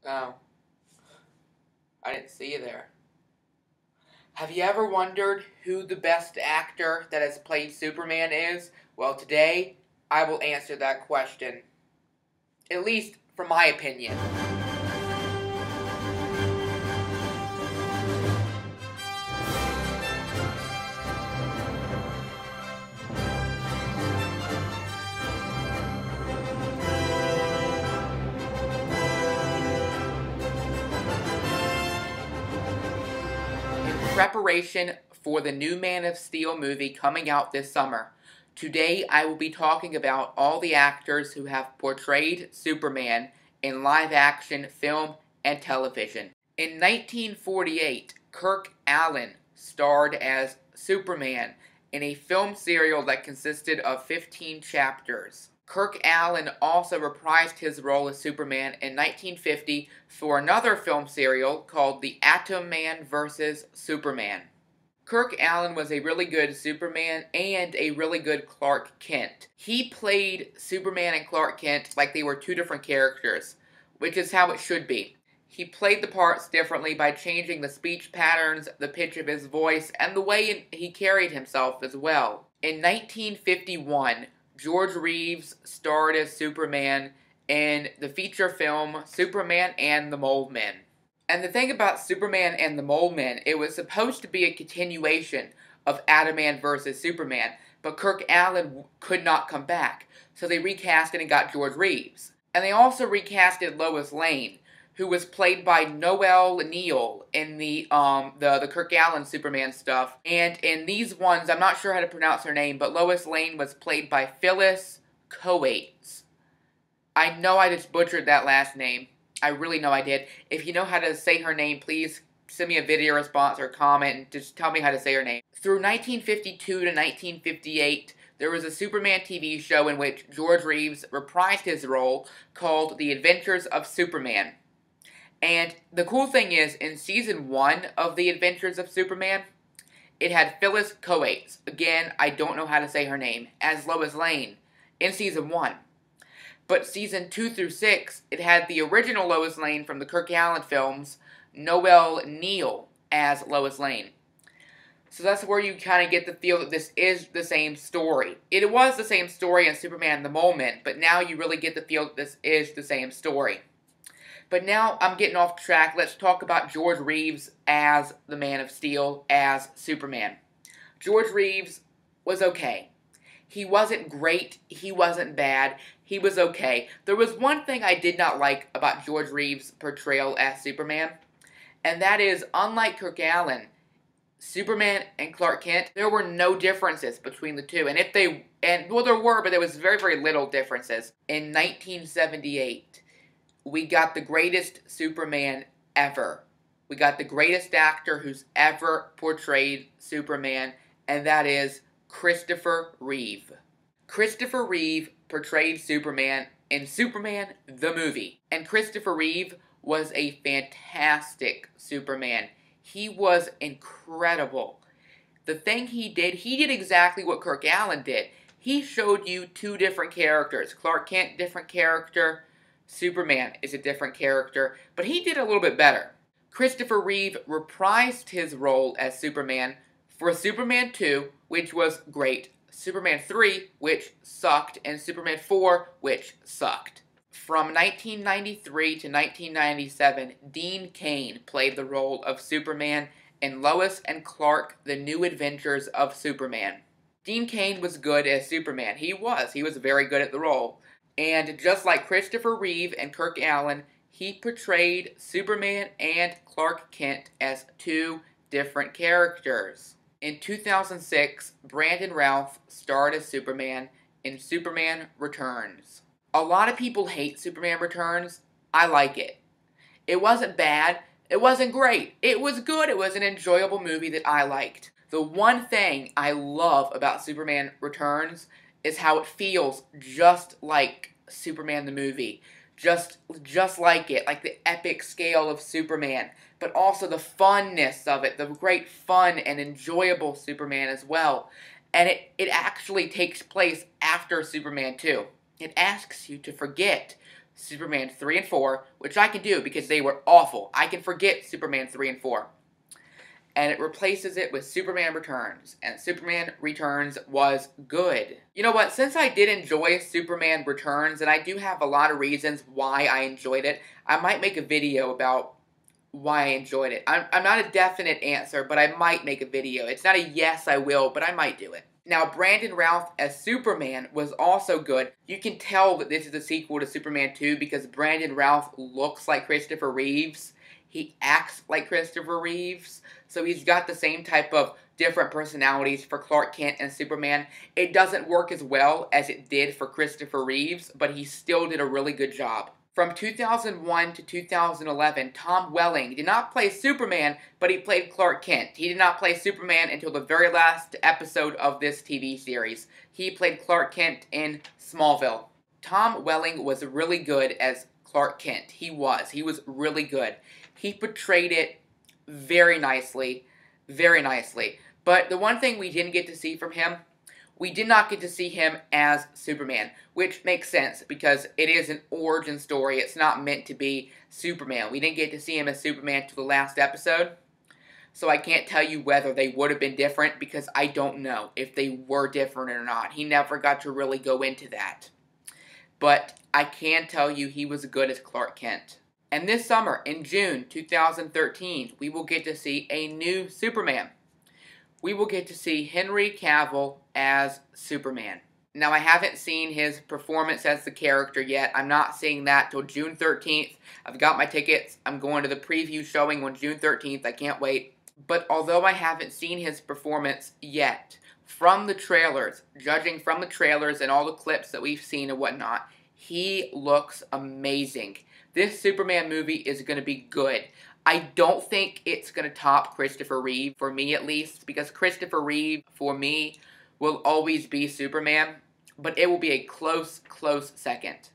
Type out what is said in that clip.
Oh, I didn't see you there. Have you ever wondered who the best actor that has played Superman is? Well, today I will answer that question. At least from my opinion. In preparation for the new Man of Steel movie coming out this summer, today I will be talking about all the actors who have portrayed Superman in live action film and television. In 1948, Kirk Alyn starred as Superman in a film serial that consisted of 15 chapters. Kirk Alyn also reprised his role as Superman in 1950 for another film serial called The Atom Man vs. Superman. Kirk Alyn was a really good Superman and a really good Clark Kent. He played Superman and Clark Kent like they were two different characters, which is how it should be. He played the parts differently by changing the speech patterns, the pitch of his voice, and the way he carried himself as well. In 1951, George Reeves starred as Superman in the feature film Superman and the Mole Men. And the thing about Superman and the Mole Men, it was supposed to be a continuation of Atom Man vs. Superman, but Kirk Alyn could not come back, so they recast it and got George Reeves. And they also recasted Lois Lane, who was played by Noelle Neal in the Kirk Alyn Superman stuff. And in these ones, I'm not sure how to pronounce her name, but Lois Lane was played by Phyllis Coates. I know I just butchered that last name. I really know I did. If you know how to say her name, please send me a video response or comment and just tell me how to say her name. Through 1952 to 1958, there was a Superman TV show in which George Reeves reprised his role called The Adventures of Superman. And the cool thing is, in Season 1 of The Adventures of Superman, it had Phyllis Coates, again, I don't know how to say her name, as Lois Lane in Season 1. But Season 2 through 6, it had the original Lois Lane from the Kirk Alyn films, Noelle Neal, as Lois Lane. So that's where you kind of get the feel that this is the same story. It was the same story in Superman and the Mole Men, but now you really get the feel that this is the same story. But now I'm getting off track. Let's talk about George Reeves as the Man of Steel, as Superman. George Reeves was okay. He wasn't great. He wasn't bad. He was okay. There was one thing I did not like about George Reeves' portrayal as Superman, and that is, unlike Kirk Alyn, Superman and Clark Kent, there were no differences between the two. Well, there were, but there was very, very little differences. In 1978, we got the greatest Superman ever. We got the greatest actor who's ever portrayed Superman, and that is Christopher Reeve. Christopher Reeve portrayed Superman in Superman the movie. And Christopher Reeve was a fantastic Superman. He was incredible. The thing he did exactly what Kirk Alyn did. He showed you two different characters. Clark Kent, different character. Superman is a different character, but he did a little bit better. Christopher Reeve reprised his role as Superman for Superman 2, which was great, Superman 3, which sucked, and Superman 4, which sucked. From 1993 to 1997, Dean Cain played the role of Superman in Lois and Clark: The New Adventures of Superman. Dean Cain was good as Superman. He was very good at the role. And just like Christopher Reeve and Kirk Alyn, he portrayed Superman and Clark Kent as two different characters. In 2006, Brandon Routh starred as Superman in Superman Returns. A lot of people hate Superman Returns. I like it. It wasn't bad. It wasn't great. It was good. It was an enjoyable movie that I liked. The one thing I love about Superman Returns is how it feels just like Superman the movie. Just like it, like the epic scale of Superman, but also the funness of it, the great fun and enjoyable Superman as well. And it actually takes place after Superman 2. It asks you to forget Superman 3 and 4, which I can do because they were awful. I can forget Superman 3 and 4. And it replaces it with Superman Returns. And Superman Returns was good. You know what? Since I did enjoy Superman Returns, and I do have a lot of reasons why I enjoyed it, I might make a video about why I enjoyed it. I'm not a definite answer, but I might make a video. It's not a yes, I will, but I might do it. Now, Brandon Routh as Superman was also good. You can tell that this is a sequel to Superman 2 because Brandon Routh looks like Christopher Reeves. He acts like Christopher Reeves. So he's got the same type of different personalities for Clark Kent and Superman. It doesn't work as well as it did for Christopher Reeves, but he still did a really good job. From 2001 to 2011, Tom Welling did not play Superman, but he played Clark Kent. He did not play Superman until the very last episode of this TV series. He played Clark Kent in Smallville. Tom Welling was really good as Clark Kent. He was really good. He portrayed it very nicely, very nicely. But the one thing we didn't get to see from him, we did not get to see him as Superman, which makes sense because it is an origin story. It's not meant to be Superman. We didn't get to see him as Superman till the last episode, so I can't tell you whether they would have been different because I don't know if they were different or not. He never got to really go into that. But I can tell you he was good as Clark Kent. And this summer, in June 2013, we will get to see a new Superman. We will get to see Henry Cavill as Superman. Now, I haven't seen his performance as the character yet. I'm not seeing that till June 13th. I've got my tickets. I'm going to the preview showing on June 13th. I can't wait. But although I haven't seen his performance yet, from the trailers, judging from the trailers and all the clips that we've seen and whatnot, he looks amazing. This Superman movie is going to be good. I don't think it's going to top Christopher Reeve, for me at least, because Christopher Reeve, for me, will always be Superman, but it will be a close second.